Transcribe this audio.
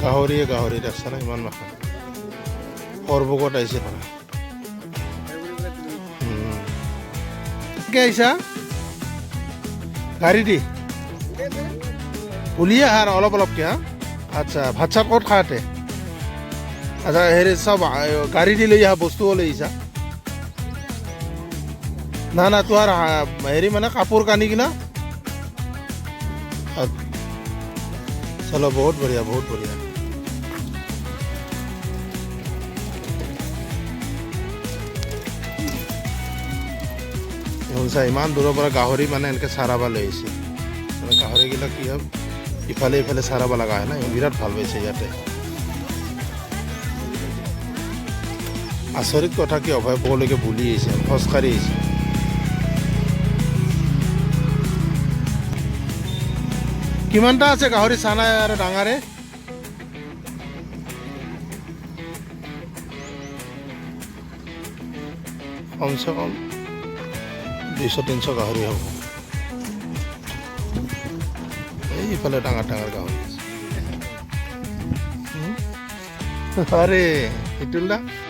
গাহৰি দেখছা না ইমান মাখা সৰবগত আহিছে মানে কে আহিছা গাড়ী দি উলিয়াই আহা অলপ অলপকে হা আচ্ছা ভাত চাত ক'ত খাওঁতে আচ্ছা হেৰি চব গাড়ী দি লৈ আহা বস্তুও লৈ আহিছা না না তোমাৰ হেৰি মানে কাপোৰ কানি কিনা চলো বহুত বঢ়িয়া বহুত বঢ়িয়া ইমান দূৰৰ পৰা গাহৰি মানে এনেকৈ চাৰাবা লৈ আহিছে মানে গাহৰিবিলাক কি হয় ইফালে ইফালে চাৰাবা লগা হয় না বিৰাট ভাল পাইছে ইয়াতে আচৰিত কথা কি অভয় ক'লৈকে ভুলি আহিছে খোজকাঢ়ি আহিছে কিমানটা আছে গাহৰি চানা আৰু ডাঙাৰে কমচে কম 200-300 গাহৰি হ'ব এইফালে ডাঙৰ ডাঙৰ গাহৰি আছে আৰে ইটুল দা